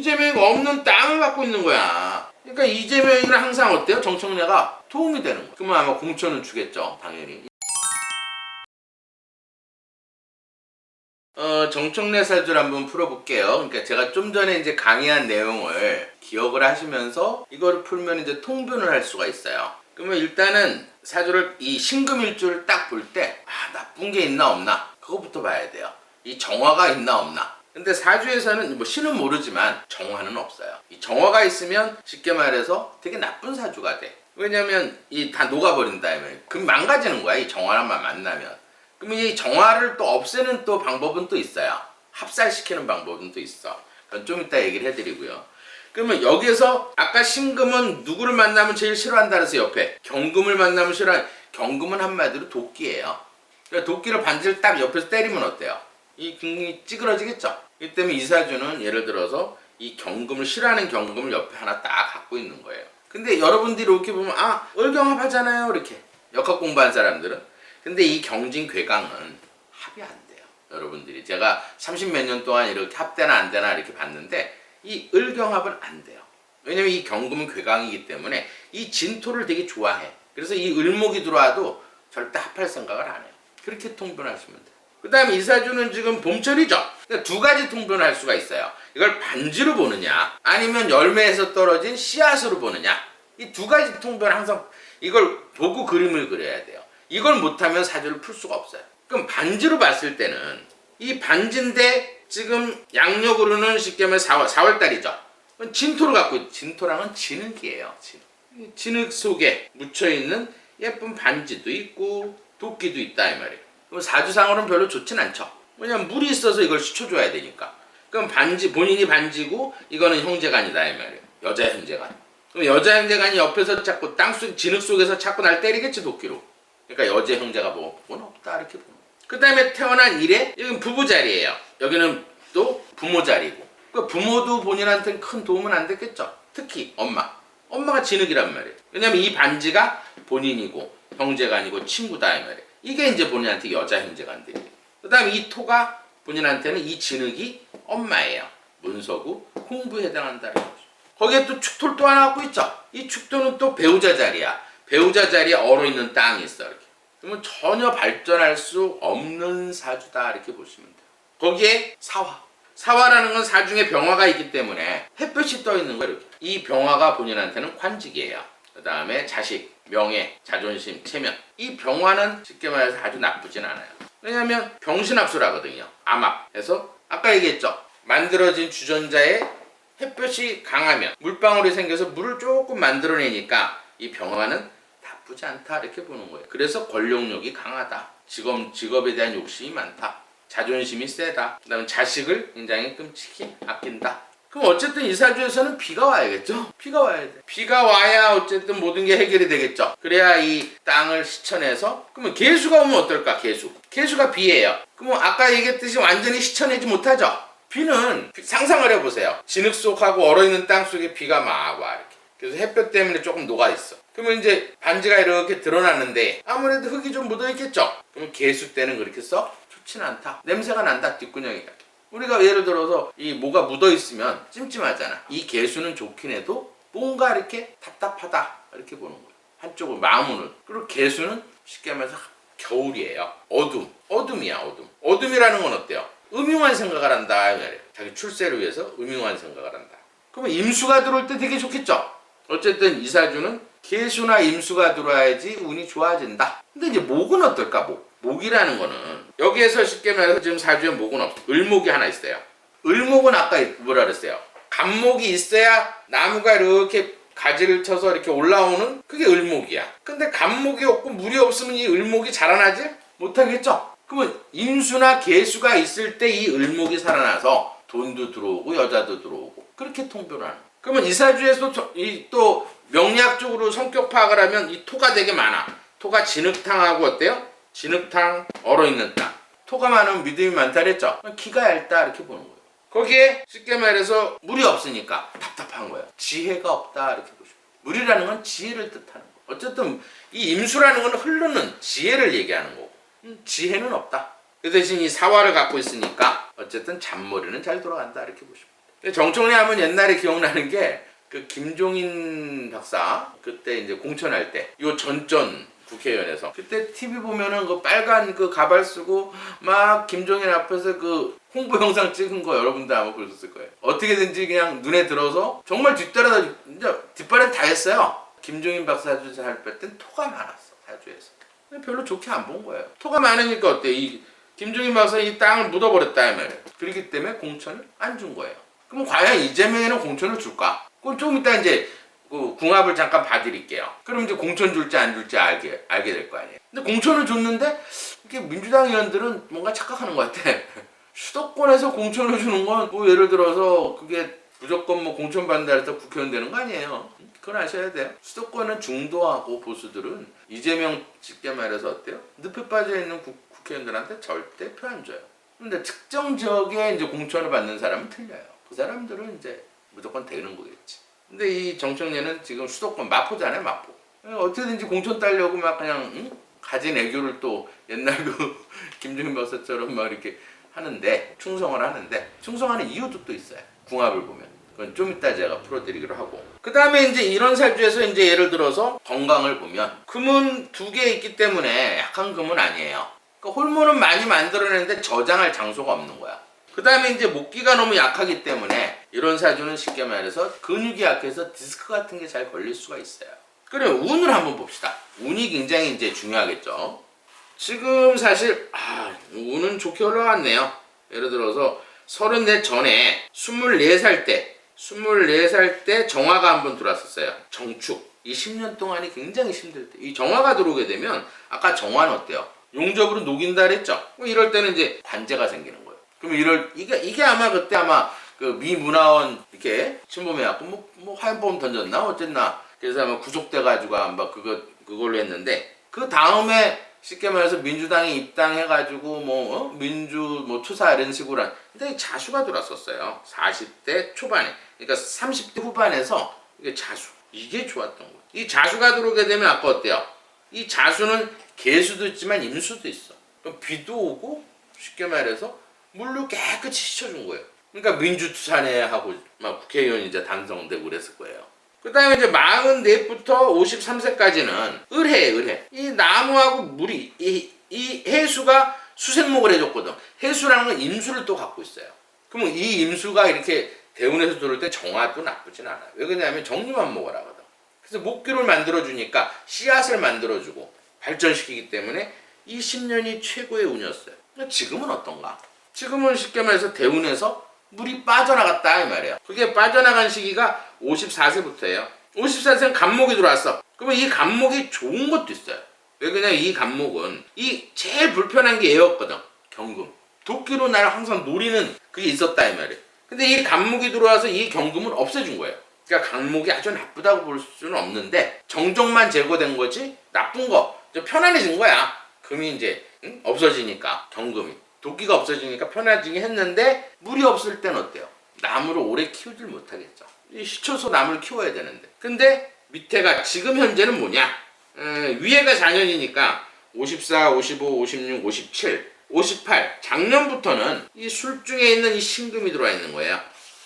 이재명이가 없는 땅을 갖고 있는 거야. 그러니까 이재명이는 항상 어때요? 정청래가 도움이 되는 거야. 그러면 아마 공천은 주겠죠, 당연히. 정청래 사주를 한번 풀어볼게요. 그러니까 제가 좀 전에 이제 강의한 내용을 기억을 하시면서 이거를 풀면 이제 통변을 할 수가 있어요. 그러면 일단은 사주를 이 신금일주를 딱 볼 때 나쁜 게 있나 없나 그거부터 봐야 돼요. 이 정화가 있나 없나. 근데 사주에서는 뭐 신은 모르지만 정화는 없어요. 이 정화가 있으면 쉽게 말해서 되게 나쁜 사주가 돼. 왜냐면 이 다 녹아버린다. 그럼 망가지는 거야. 이 정화만 만나면. 그러면 이 정화를 또 없애는 또 방법은 또 있어요. 합살시키는 방법은 또 있어. 그건 좀 이따 얘기를 해드리고요. 그러면 여기에서 아까 신금은 누구를 만나면 제일 싫어한다 그래서 옆에 경금을 만나면 싫어하는, 경금은 한마디로 도끼예요. 그러니까 도끼를 반지를 딱 옆에서 때리면 어때요? 이 금이 찌그러지겠죠. 이 때문에 이 사주는 예를 들어서 이 경금을 싫어하는 경금을 옆에 하나 딱 갖고 있는 거예요. 근데 여러분들이 이렇게 보면 을경합 하잖아요. 이렇게 역학 공부한 사람들은. 근데 이 경진 괴강은 합이 안 돼요. 여러분들이 제가 30몇 년 동안 이렇게 합되나 안 되나 이렇게 봤는데 이 을경합은 안 돼요. 왜냐면 이 경금은 괴강이기 때문에 이 진토를 되게 좋아해. 그래서 이 을목이 들어와도 절대 합할 생각을 안 해요. 그렇게 통변하시면 돼요. 그 다음에 이 사주는 지금 봄철이죠. 그러니까 두 가지 통변을 할 수가 있어요. 이걸 반지로 보느냐 아니면 열매에서 떨어진 씨앗으로 보느냐. 이 두 가지 통변을 항상 이걸 보고 그림을 그려야 돼요. 이걸 못하면 사주를 풀 수가 없어요. 그럼 반지로 봤을 때는 이 반지인데 지금 양력으로는 쉽게 말해 4월달이죠. 진토를 갖고 있죠. 진토랑은 진흙이에요. 진흙 속에 묻혀있는 예쁜 반지도 있고 도끼도 있다 이 말이에요. 그럼 사주상으로는 별로 좋진 않죠. 왜냐면 물이 있어서 이걸 씻어줘야 되니까. 그럼 반지, 본인이 반지고 이거는 형제간이다 이 말이에요. 여자 형제간. 그럼 여자 형제간이 옆에서 자꾸 땅속 진흙 속에서 자꾸 날 때리겠지 도끼로. 그러니까 여자 형제가 뭐는 없다 이렇게 보는 거예요. 그 다음에 태어난 일에 여기는 부부 자리예요. 여기는 또 부모 자리고. 그러니까 부모도 본인한테는 큰 도움은 안 됐겠죠. 특히 엄마가 진흙이란 말이에요. 왜냐면 이 반지가 본인이고 형제간이고 친구다 이 말이에요. 이게 이제 본인한테 여자 형제간들이에요. 그 다음에 이 토가 본인한테는 이 진흙이 엄마예요. 문서고 공부에 해당한다는 거죠. 거기에 또 축토를 또 하나 갖고 있죠. 이 축토는 또 배우자 자리야. 배우자 자리에 얼어있는 땅이 있어 이렇게. 그러면 전혀 발전할 수 없는 사주다 이렇게 보시면 돼요. 거기에 사화라는 건 사중에 병화가 있기 때문에 햇볕이 떠 있는 거예요. 이렇게. 이 병화가 본인한테는 관직이에요. 그 다음에 자식, 명예, 자존심, 체면. 이 병화는 쉽게 말해서 아주 나쁘진 않아요. 왜냐하면 병신합수라거든요. 암합해서 아까 얘기했죠. 만들어진 주전자에 햇볕이 강하면 물방울이 생겨서 물을 조금 만들어내니까 이 병화는 나쁘지 않다 이렇게 보는 거예요. 그래서 권력욕이 강하다. 직업에 대한 욕심이 많다. 자존심이 세다. 그 다음에 자식을 굉장히 끔찍히 아낀다. 그럼 어쨌든 이 사주에서는 비가 와야겠죠? 비가 와야 돼. 비가 와야 어쨌든 모든 게 해결이 되겠죠. 그래야 이 땅을 씻어내서 그러면 개수가 오면 어떨까? 개수가 비예요. 그러면 아까 얘기했듯이 완전히 씻어내지 못하죠? 비는 상상을 해보세요. 진흙 속하고 얼어있는 땅 속에 비가 막 와 이렇게. 그래서 햇볕 때문에 조금 녹아있어. 그러면 이제 반지가 이렇게 드러났는데 아무래도 흙이 좀 묻어있겠죠? 그러면 개수 때는 그렇게 썩 좋지는 않다. 냄새가 난다. 뒷구녕이가. 우리가 예를 들어서 이 뭐가 묻어있으면 찜찜하잖아. 이 개수는 좋긴 해도 뭔가 이렇게 답답하다 이렇게 보는 거예요. 한쪽은 마음은. 그리고 개수는 쉽게 말해서 겨울이에요. 어둠이야. 어둠이라는 건 어때요? 음흉한 생각을 한다. 자기 출세를 위해서 음흉한 생각을 한다. 그러면 임수가 들어올 때 되게 좋겠죠? 어쨌든 이 사주는 개수나 임수가 들어와야지 운이 좋아진다. 근데 이제 목은 어떨까? 목이라는 거는 여기에서 쉽게 말해서 지금 사주에 목은 없어. 을목이 하나 있어요. 을목은 아까 뭐라 그랬어요? 간목이 있어야 나무가 이렇게 가지를 쳐서 이렇게 올라오는 그게 을목이야. 근데 간목이 없고 물이 없으면 이 을목이 자라나지 못하겠죠? 그러면 임수나 개수가 있을 때 이 을목이 살아나서 돈도 들어오고 여자도 들어오고 그렇게 통변하는 거야. 그러면 이 사주에서 또 명리학적으로 성격 파악을 하면 이 토가 되게 많아. 토가 진흙탕하고 어때요? 진흙탕, 얼어있는 땅. 토가 많으면 믿음이 많다 그랬죠? 기가 얇다 이렇게 보는 거예요. 거기에 쉽게 말해서 물이 없으니까 답답한 거예요. 지혜가 없다 이렇게 보시면. 물이라는 건 지혜를 뜻하는 거예요. 어쨌든 이 임수라는 건 흐르는 지혜를 얘기하는 거고 지혜는 없다. 그 대신 이 사화를 갖고 있으니까 어쨌든 잔머리는 잘 돌아간다 이렇게 보시면 돼요. 근데 정청래 하면 옛날에 기억나는 게 그 김종인 박사 그때 이제 공천할 때 요 전전 국회의원에서 그때 TV 보면은 그 빨간 그 가발 쓰고 막 김종인 앞에서 그 홍보 영상 찍은 거 여러분들 아마 보셨을 거예요. 어떻게든지 그냥 눈에 들어서 정말 뒤따라다 이제 뒷발에 다 했어요. 김종인 박사 사주 할 땐 토가 많았어 사주에서. 별로 좋게 안 본 거예요. 토가 많으니까 어때? 이 김종인 박사 이 땅을 묻어버렸다 이 말이에요. 그렇기 때문에 공천을 안 준 거예요. 그럼 과연 이재명에는 공천을 줄까? 그럼 좀 이따 이제 그 궁합을 잠깐 봐드릴게요. 그럼 이제 공천 줄지 안 줄지 알게 될 거 아니에요. 근데 공천을 줬는데 이렇게 민주당 의원들은 뭔가 착각하는 것 같아. 수도권에서 공천을 주는 건 뭐 예를 들어서 그게 무조건 뭐 공천 받는다 해서 국회의원 되는 거 아니에요. 그건 아셔야 돼요. 수도권은 중도하고 보수들은 이재명 쉽게 말해서 어때요? 늪에 빠져 있는 국회의원들한테 절대 표 안 줘요. 근데 특정 지역에 이제 공천을 받는 사람은 틀려요. 그 사람들은 이제 무조건 되는 거겠지. 근데 이 정청래는 지금 수도권 마포잖아요, 마포. 어떻게든지 공천 따려고 막 그냥 가진 애교를 또 옛날 그 김종인 박사처럼 막 이렇게 하는데 충성을 하는데 충성하는 이유도 또 있어요. 궁합을 보면. 그건 좀 이따 제가 풀어드리기로 하고. 그 다음에 이제 이런 사주에서 이제 예를 들어서 건강을 보면 금은 2개 있기 때문에 약한 금은 아니에요. 그러니까 호르몬은 많이 만들어내는데 저장할 장소가 없는 거야. 그 다음에 이제 목기가 너무 약하기 때문에 이런 사주는 쉽게 말해서 근육이 약해서 디스크 같은 게 잘 걸릴 수가 있어요. 그럼 운을 한번 봅시다. 운이 굉장히 이제 중요하겠죠. 지금 사실 운은 좋게 올라갔네요. 예를 들어서 34 전에 24살 때 정화가 한번 들어왔었어요. 정축. 이 10년 동안이 굉장히 힘들 때 이 정화가 들어오게 되면 아까 정화는 어때요? 용접으로 녹인다 그랬죠? 이럴 때는 이제 관제가 생기는 거예요. 그럼 이게 아마 그때 그 미 문화원 이렇게 침범해갖고 뭐 화염bom 던졌나 어쨌나 그래서 아마 구속돼가지고 아마 그걸로 했는데 그 다음에 쉽게 말해서 민주당에 입당해가지고 민주 투사 이런 식으로 근데 자수가 들어왔었어요. 40대 초반에 그러니까 30대 후반에서 이게 자수 이게 좋았던 거예요. 이 자수가 들어오게 되면 아까 어때요? 이 자수는 개수도 있지만 임수도 있어. 그럼 비도 오고 쉽게 말해서 물로 깨끗이 씻어준 거예요. 그러니까 민주투사네 하고 막 국회의원이 이제 당선되고 그랬을 거예요. 그 다음에 이제 44부터 53세까지는 을해. 이 나무하고 물이 이 해수가 수생목을 해줬거든. 해수라는 건 임수를 또 갖고 있어요. 그러면 이 임수가 이렇게 대운에서 들어올 때 정화도 나쁘진 않아요. 왜 그러냐면 정류만 먹으라 하거든. 그래서 목기를 만들어주니까 씨앗을 만들어주고 발전시키기 때문에 이 10년이 최고의 운이었어요. 지금은 어떤가? 지금은 쉽게 말해서 대운에서 물이 빠져나갔다 이 말이에요. 그게 빠져나간 시기가 54세부터예요. 54세는 간목이 들어왔어. 그러면 이 간목이 좋은 것도 있어요. 왜 그러냐면 이 간목은 이 제일 불편한 게 얘였거든. 경금. 도끼로 나를 항상 노리는 그게 있었다 이 말이에요. 근데 이 간목이 들어와서 이 경금을 없애준 거예요. 그러니까 간목이 아주 나쁘다고 볼 수는 없는데 정적만 제거된 거지 나쁜 거 편안해진 거야. 금이 이제 없어지니까 경금이. 도끼가 없어지니까 편해지긴 했는데 물이 없을 땐 어때요? 나무를 오래 키우질 못하겠죠. 시쳐서 나무를 키워야 되는데. 근데 밑에가 지금 현재는 뭐냐? 위에가 작년이니까 54, 55, 56, 57, 58 작년부터는 이 술 중에 있는 이 신금이 들어와 있는 거예요.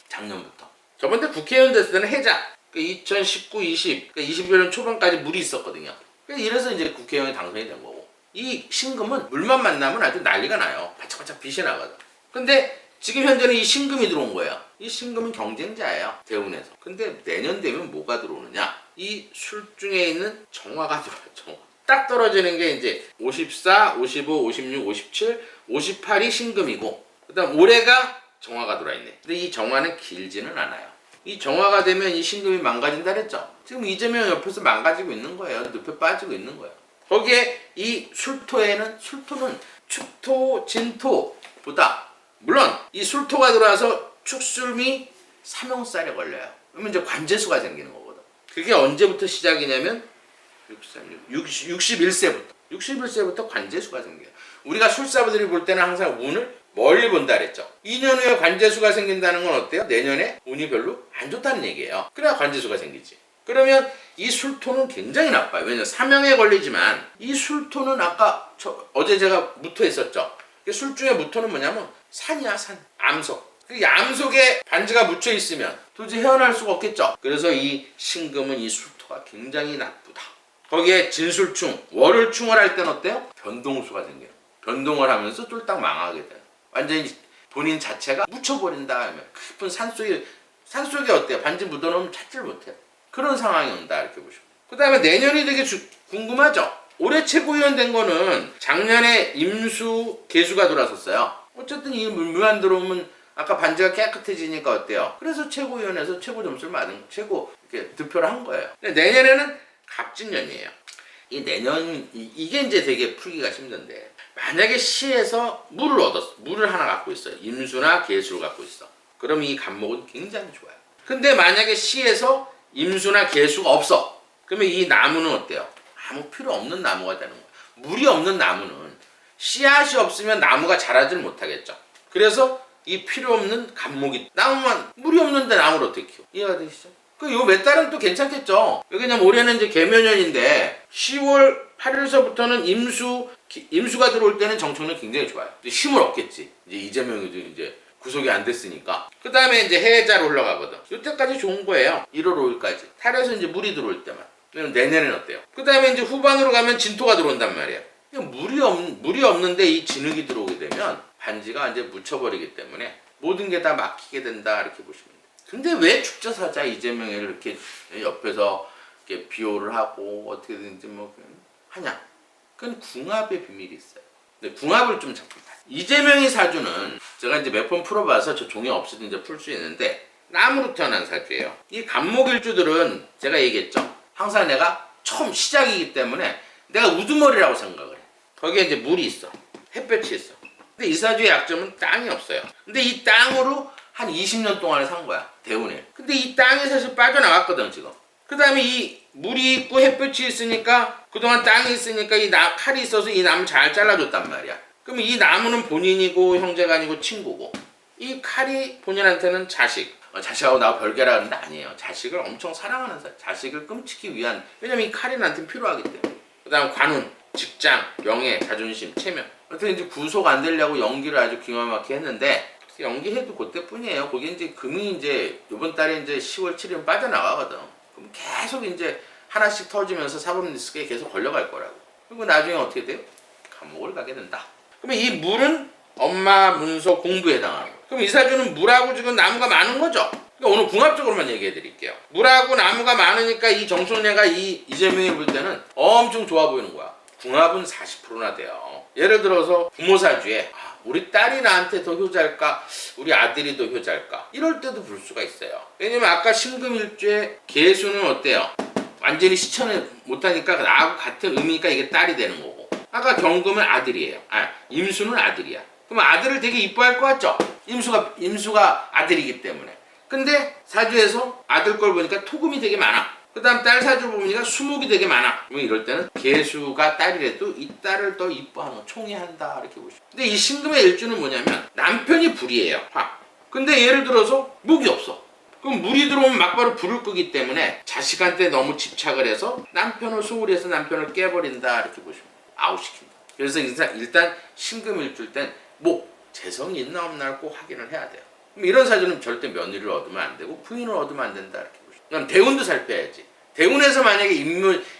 작년부터. 저번에 국회의원 됐을 때는 해자. 2019, 20, 21년 초반까지 물이 있었거든요. 이래서 이제 국회의원이 당선이 된 거고. 이 신금은 물만 만나면 아주 난리가 나요. 바짝바짝 빛이 나거든. 근데 지금 현재는 이 신금이 들어온 거예요. 이 신금은 경쟁자예요. 대운에서. 근데 내년 되면 뭐가 들어오느냐? 이 술 중에 있는 정화가 들어와요. 딱 떨어지는 게 이제 54, 55, 56, 57, 58이 신금이고 그 다음 올해가 정화가 들어와 있네. 근데 이 정화는 길지는 않아요. 이 정화가 되면 이 신금이 망가진다 그랬죠? 지금 이재명 옆에서 망가지고 있는 거예요. 늪에 빠지고 있는 거예요. 거기에 이 술토는 축토, 진토보다 물론 이 술토가 들어와서 축술미 삼형살에 걸려요. 그러면 이제 관제수가 생기는 거거든. 그게 언제부터 시작이냐면 61세부터 관제수가 생겨요. 우리가 술사부들이 볼 때는 항상 운을 멀리 본다 그랬죠. 2년 후에 관제수가 생긴다는 건 어때요? 내년에 운이 별로 안 좋다는 얘기예요. 그래야 관제수가 생기지. 그러면 이 술토는 굉장히 나빠요. 왜냐면 사명에 걸리지만 이 술토는 아까 어제 제가 무토했었죠. 술 중에 무토는 뭐냐면 산이야 산. 암석. 그 얌 속에 반지가 묻혀 있으면 도저히 헤어날 수가 없겠죠. 그래서 이 신금은 이 술토가 굉장히 나쁘다. 거기에 진술충, 월을충을 할 때는 어때요? 변동수가 생겨요. 변동을 하면서 쫄딱 망하게 돼요. 완전히 본인 자체가 묻혀버린다 하면 깊은 산속에 어때요? 반지 묻어놓으면 찾지를 못해요. 그런 상황이 온다 이렇게 보시면. 그 다음에 내년이 되게 궁금하죠. 올해 최고위원 된 거는 작년에 임수, 개수가 돌아섰어요. 어쨌든 이 물만 들어오면 아까 반지가 깨끗해지니까 어때요? 그래서 최고위원회에서 최고 점수를 받은 최고 이렇게 득표를 한 거예요. 근데 내년에는 갑진년이에요. 이 내년 이게 이제 되게 풀기가 힘든데 만약에 시에서 물을 얻었어. 물을 하나 갖고 있어요. 임수나 개수를 갖고 있어. 그럼 이 간목은 굉장히 좋아요. 근데 만약에 시에서 임수나 개수가 없어. 그러면 이 나무는 어때요? 아무 필요 없는 나무가 되는 거예요. 물이 없는 나무는 씨앗이 없으면 나무가 자라질 못하겠죠. 그래서 이 필요 없는 간목이 나무만 물이 없는데 나무를 어떻게 키워? 이해가 되시죠? 그 요 몇 달은 또 괜찮겠죠. 왜냐면 올해는 이제 개묘년인데 10월 8일서부터는 임수가 들어올 때는 정청래 굉장히 좋아요. 힘을 얻겠지. 이제 이재명이도 이제 구속이 안 됐으니까. 그 다음에 이제 해자로 올라가거든. 이때까지 좋은 거예요. 1월 5일까지. 탈에서 이제 물이 들어올 때만. 그럼 내년에는 어때요? 그 다음에 이제 후반으로 가면 진토가 들어온단 말이에요. 물이 없는데 이 진흙이 들어오게 되면 반지가 이제 묻혀버리기 때문에 모든 게 다 막히게 된다 이렇게 보시면 돼요. 근데 왜 축저사자 이재명을 이렇게 옆에서 이렇게 비호를 하고 어떻게든지 뭐 하냐? 그건 궁합의 비밀이 있어요. 근데 궁합을 좀 잡고 이재명의 사주는 제가 이제 몇 번 풀어봐서 저 종이 없이도 이제 풀 수 있는데 나무로 태어난 사주예요. 이 간목일주들은 제가 얘기했죠. 항상 내가 처음 시작이기 때문에 내가 우두머리라고 생각을 해. 거기에 이제 물이 있어. 햇볕이 있어. 근데 이 사주의 약점은 땅이 없어요. 근데 이 땅으로 한 20년 동안에 산 거야. 대운에. 근데 이 땅이 사실 빠져나갔거든 지금. 그 다음에 이 물이 있고 햇볕이 있으니까 그동안 땅이 있으니까 이 칼이 있어서 이 나무 잘 잘라줬단 말이야. 그러면 이 나무는 본인이고 형제가 아니고 친구고 이 칼이 본인한테는 자식하고 나하고 별개라 하는데 아니에요. 자식을 엄청 사랑하는 사람. 자식을 끔찍히 위한. 왜냐면 이 칼이 나한테 필요하기 때문에. 그 다음 관운, 직장, 명예, 자존심, 체면. 어떻게 이제 구속 안 되려고 연기를 아주 기가 막히게 했는데 연기해도 그때뿐이에요. 거기 이제 금이 이제 이번 달에 이제 10월 7일 빠져나가거든. 그럼 계속 이제 하나씩 터지면서 사법 리스크에 계속 걸려갈 거라고. 그리고 나중에 어떻게 돼요? 감옥을 가게 된다. 그러면 이 물은 엄마, 문서, 공부에 해당하는 거예요. 그럼 이 사주는 물하고 지금 나무가 많은 거죠. 그러니까 오늘 궁합적으로만 얘기해 드릴게요. 물하고 나무가 많으니까 이 정청래가 이재명이 볼 때는 엄청 좋아 보이는 거야. 궁합은 40%나 돼요. 예를 들어서 부모 사주에 우리 딸이 나한테 더 효자일까? 우리 아들이 더 효자일까? 이럴 때도 볼 수가 있어요. 왜냐면 아까 신금일주에 개수는 어때요? 완전히 실천을 못하니까 나하고 같은 의미니까 이게 딸이 되는 거고. 아까 경금은 아들이에요. 임수는 아들이야. 그럼 아들을 되게 이뻐할 것 같죠? 임수가 아들이기 때문에. 근데 사주에서 아들 걸 보니까 토금이 되게 많아. 그 다음 딸 사주 보니까 수목이 되게 많아. 그럼 이럴 때는 개수가 딸이라도 이 딸을 더 이뻐하는 거, 총애한다 이렇게 보시죠. 근데 이 신금의 일주는 뭐냐면 남편이 불이에요. 근데 예를 들어서 목이 없어. 그럼 물이 들어오면 막바로 불을 끄기 때문에 자식한테 너무 집착을 해서 남편을 소홀히 해서 남편을 깨버린다 이렇게 보시면 아웃시킨다. 그래서 일단 신금일주일 땐 재성이 있나 없나 꼭 확인을 해야 돼요. 그럼 이런 사주는 절대 며느리를 얻으면 안 되고 부인을 얻으면 안 된다 이렇게 보시죠. 그럼 대운도 살펴야지. 대운에서 만약에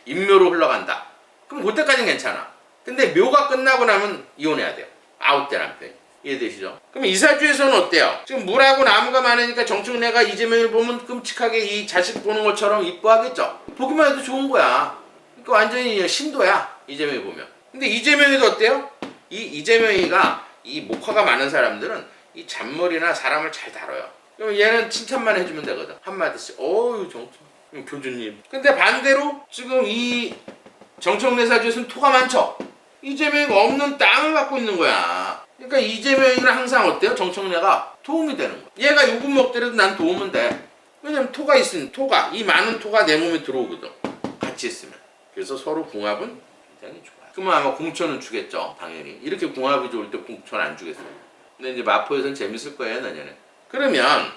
인묘로 흘러간다. 그럼 그때까지는 괜찮아. 근데 묘가 끝나고 나면 이혼해야 돼요. 아웃된 남편이. 이해되시죠? 그럼 이 사주에서는 어때요? 지금 물하고 나무가 많으니까 정청래가 이재명을 보면 끔찍하게 이 자식 보는 것처럼 이뻐하겠죠? 보기만 해도 좋은 거야. 그러니까 완전히 신도야. 이재명이 보면. 근데 이재명이도 어때요? 이재명이가 이 목화가 많은 사람들은 이 잔머리나 사람을 잘 다뤄요. 그럼 얘는 칭찬만 해주면 되거든. 한마디씩. 어유 교주님. 근데 반대로 지금 이 정청래 사주에서는 토가 많죠? 이재명이 없는 땅을 갖고 있는 거야. 그러니까 이재명이는 항상 어때요? 정청래가 도움이 되는 거야. 얘가 욕은 먹더라도 난 도움은 돼. 왜냐면 토가 있으면 이 많은 토가 내 몸에 들어오거든. 같이 있으면. 그래서 서로 궁합은 굉장히 좋아요. 그러면 아마 공천은 주겠죠. 당연히. 이렇게 궁합이 좋을 때 공천 안 주겠어요. 근데 이제 마포에서는 재밌을 거예요, 내년에. 그러면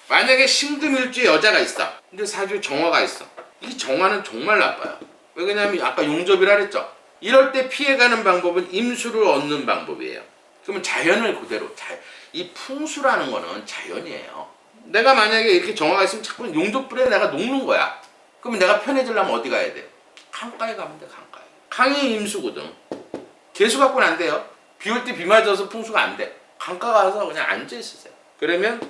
만약에 신금일주에 여자가 있어. 근데 사주에 정화가 있어. 이 정화는 정말 나빠요. 왜 그러냐면 아까 용접이라 그랬죠. 이럴 때 피해가는 방법은 임수를 얻는 방법이에요. 그러면 자연을 그대로 이 풍수라는 거는 자연이에요. 내가 만약에 이렇게 정화가 있으면 자꾸 용접불에 내가 녹는 거야. 그러면 내가 편해지려면 어디 가야 돼? 강가에 가면 돼. 강가에. 강이 임수거든. 개수 갖고는 안 돼요. 비 올 때 비 맞아서 풍수가 안 돼. 강가 가서 그냥 앉아 있으세요. 그러면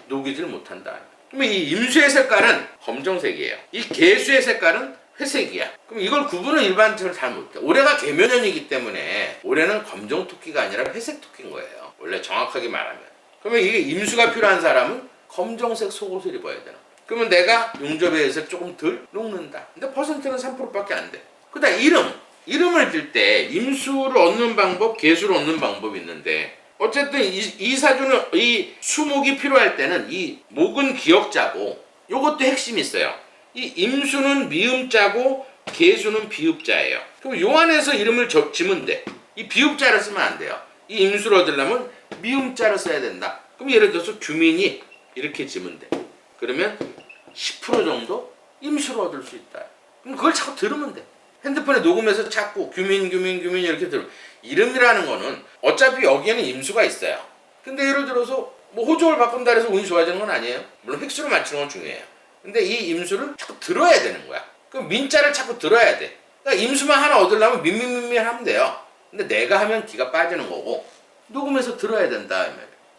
녹이질 못한다. 그러면 이 임수의 색깔은 검정색이에요. 이 개수의 색깔은 회색이야. 그럼 이걸 구분을 일반적으로 잘 못해. 올해가 개묘년이기 때문에 올해는 검정 토끼가 아니라 회색 토끼인 거예요. 원래 정확하게 말하면. 그러면 이게 임수가 필요한 사람은 검정색 속옷을 입어야 되는 거야. 그러면 내가 용접에 의해서 조금 덜 녹는다. 근데 퍼센트는 3%밖에 안 돼. 그다음 이름을 질 때 임수를 얻는 방법, 개수를 얻는 방법이 있는데 어쨌든 이 사주는 이 수목이 필요할 때는 이 목은 기역자고 요것도 핵심이 있어요. 이 임수는 미음자고 개수는 비읍자예요. 그럼 요 안에서 이름을 지면 돼. 이 비읍자를 쓰면 안 돼요. 이 임수를 얻으려면 미음자를 써야 된다. 그럼 예를 들어서 규민이 이렇게 지면 돼. 그러면 10% 정도 임수를 얻을 수 있다. 그럼 그걸 자꾸 들으면 돼. 핸드폰에 녹음해서 자꾸 규민 이렇게 들으면 이름이라는 거는 어차피 여기에는 임수가 있어요. 근데 예를 들어서 뭐 호적을 바꾼다 해서 운이 좋아지는 건 아니에요. 물론 획수를 맞추는 건 중요해요. 근데 이 임수를 자꾸 들어야 되는 거야. 그럼 민자를 자꾸 들어야 돼. 그러니까 임수만 하나 얻으려면 민민민민 하면 돼요. 근데 내가 하면 기가 빠지는 거고 녹음해서 들어야 된다.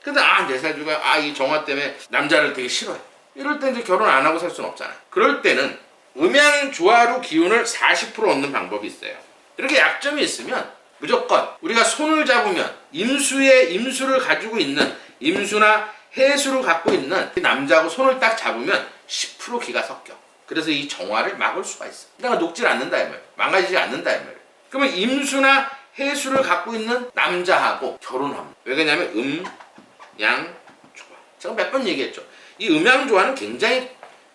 근데 내 사주가 이 정화 때문에 남자를 되게 싫어해. 이럴 때 이제 결혼 안 하고 살 수는 없잖아. 그럴 때는 음양 조화로 기운을 40% 얻는 방법이 있어요. 이렇게 약점이 있으면 무조건 우리가 손을 잡으면 임수를 가지고 있는 임수나 해수를 갖고 있는 남자하고 손을 딱 잡으면 10% 기가 섞여. 그래서 이 정화를 막을 수가 있어. 내가 녹질 않는다 이 말, 망가지지 않는다 이 말. 그러면 임수나 해수를 갖고 있는 남자하고 결혼하면 왜 그러냐면 음양 조화. 제가 몇 번 얘기했죠. 이 음양 조화는 굉장히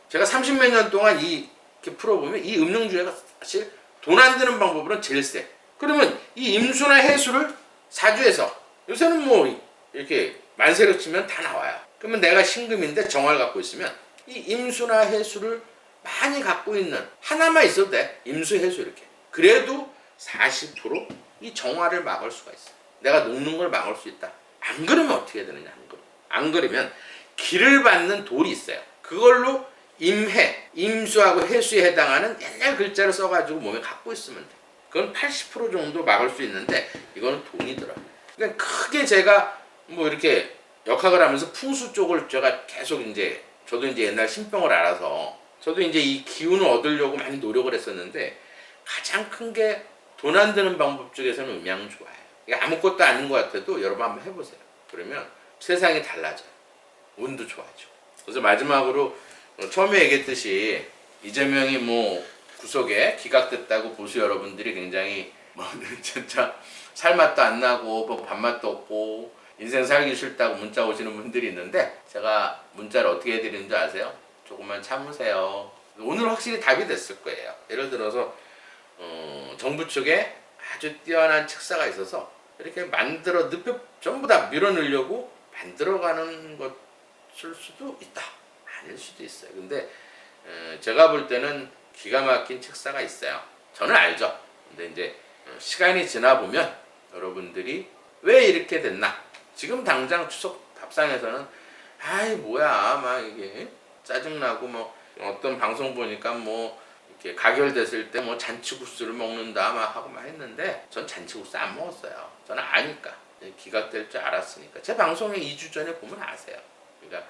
제가 30몇 년 동안 이렇게 풀어보면 이 음양조화가 사실 돈 안 드는 방법으로는 제일 세. 그러면 이 임수나 해수를 사주에서 요새는 뭐 이렇게 만세로 치면 다 나와요. 그러면 내가 신금인데 정화를 갖고 있으면 이 임수나 해수를 많이 갖고 있는 하나만 있어도 돼. 임수, 해수 이렇게. 그래도 40%이 정화를 막을 수가 있어. 내가 녹는 걸 막을 수 있다. 안 그러면 어떻게 되느냐. 안 그러면 기를 받는 돌이 있어요. 그걸로 임해, 임수하고 해수에 해당하는 옛날 글자를 써가지고 몸에 갖고 있으면 돼. 그건 80% 정도 막을 수 있는데 이거는 돈이 들어요. 그러니까 크게 제가 뭐 이렇게 역학을 하면서 풍수 쪽을 제가 계속 저도 옛날 신병을 알아서 저도 이 기운을 얻으려고 많이 노력을 했었는데 가장 큰 게 돈 안 드는 방법 중에서는 음양조화예요. 이게 아무것도 아닌 것 같아도 여러분 한번 해보세요. 그러면 세상이 달라져요. 운도 좋아져. 그래서 마지막으로 처음에 얘기했듯이 이재명이 뭐 구속에 기각됐다고 보수 여러분들이 굉장히 진짜 살맛도 안 나고 뭐 밥맛도 없고 인생 살기 싫다고 문자 오시는 분들이 있는데 제가 문자를 어떻게 해드리는 줄 아세요? 조금만 참으세요. 오늘 확실히 답이 됐을 거예요. 예를 들어서 정부 쪽에 아주 뛰어난 책사가 있어서 이렇게 전부 다 밀어넣으려고 만들어가는 것일 수도 있다. 아닐 수도 있어요. 근데 제가 볼 때는 기가 막힌 책사가 있어요. 저는 알죠. 근데 이제 시간이 지나 보면 여러분들이 왜 이렇게 됐나? 지금 당장 추석 밥상에서는 뭐야 막 이게 짜증나고 뭐 어떤 방송 보니까 뭐 이렇게 가결됐을 때 뭐 잔치국수를 먹는다 막 하고 막 했는데 전 잔치국수 안 먹었어요. 저는 아니까 기각될 줄 알았으니까 제 방송에 2주 전에 보면 아세요. 그러니까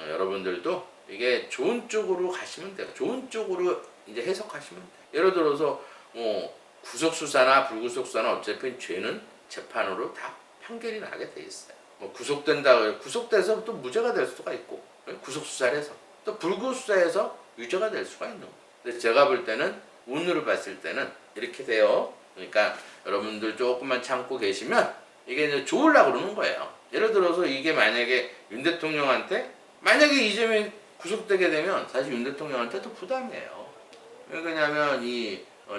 여러분들도 이게 좋은 쪽으로 가시면 돼요. 좋은 쪽으로 이제 해석하시면 돼요. 예를 들어서 뭐 구속수사나 불구속수사나 어차피 죄는 재판으로 다 판결이 나게 돼 있어요. 뭐 구속돼서 또 무죄가 될 수가 있고 구속수사를 해서 또 불구속수사에서 유죄가 될 수가 있는 거예요. 근데 제가 볼 때는 운으로 봤을 때는 이렇게 돼요. 그러니까 여러분들 조금만 참고 계시면 이게 이제 좋으려고 그러는 거예요. 예를 들어서 이게 만약에 윤 대통령한테 만약에 이재명이 구속되게 되면 사실 윤 대통령한테 도 부담이에요. 왜 그러냐면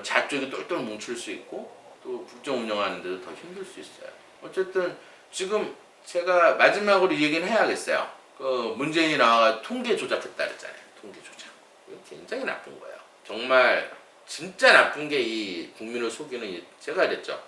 좌쪽이 똘똘 뭉칠 수 있고 또 국정 운영하는 데도 더 힘들 수 있어요. 어쨌든 지금 제가 마지막으로 이 얘기는 해야겠어요. 문재인이 나와가 통계 조작했다 그랬잖아요. 통계 조작. 이거 굉장히 나쁜 거예요. 정말 진짜 나쁜 게 이 국민을 속이는 제가 그랬죠.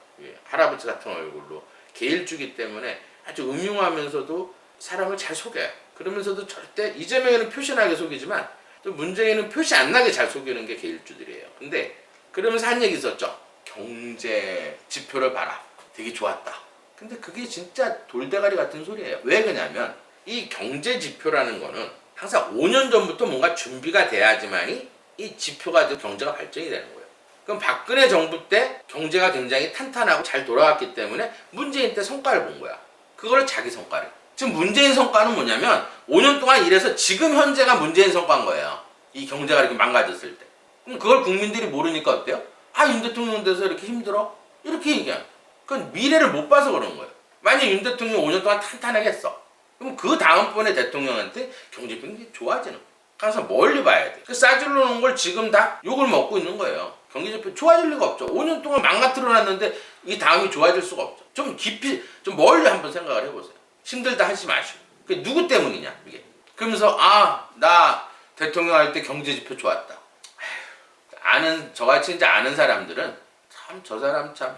할아버지 같은 얼굴로 개일주기 때문에 아주 음흉하면서도 사람을 잘 속여요. 그러면서도 절대 이재명에는 표시나게 속이지만 또 문재인은 표시 안 나게 잘 속이는 게 개일주들이에요. 근데 그러면서 한 얘기 있었죠. 경제 지표를 봐라. 되게 좋았다. 근데 그게 진짜 돌대가리 같은 소리예요. 왜 그러냐면 이 경제 지표라는 거는 항상 5년 전부터 뭔가 준비가 돼야지만이 이 지표가 경제가 발전이 되는 거예요. 그럼 박근혜 정부 때 경제가 굉장히 탄탄하고 잘 돌아갔기 때문에 문재인 때 성과를 본 거야. 그거를 자기 성과를. 지금 문재인 성과는 뭐냐면 5년 동안 일해서 지금 현재가 문재인 성과인 거예요. 이 경제가 이렇게 망가졌을 때. 그럼 그걸 국민들이 모르니까 어때요? 아, 윤 대통령 돼서 이렇게 힘들어? 이렇게 얘기하는. 그건 미래를 못 봐서 그런 거예요. 만약 윤 대통령 5년 동안 탄탄하게 했어. 그럼 그 다음번에 대통령한테 경제병이 좋아지는 거예요. 항상 멀리 봐야 돼. 그 싸질러 놓은 걸 지금 다 욕을 먹고 있는 거예요. 경제지표 좋아질 리가 없죠. 5년 동안 망가뜨려 놨는데 이 다음이 좋아질 수가 없죠. 좀 깊이, 좀 멀리 한번 생각을 해보세요. 힘들다 하지 마시고. 그게 누구 때문이냐, 이게. 그러면서, 아, 나 대통령 할 때 경제지표 좋았다. 아는, 저같이 이제 아는 사람들은 참, 저 사람 참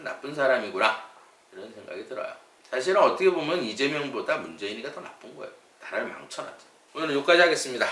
나쁜 사람이구나. 이런 생각이 들어요. 사실은 어떻게 보면 이재명보다 문재인이가 더 나쁜 거예요. 나라를 망쳐놨죠. 오늘은 여기까지 하겠습니다.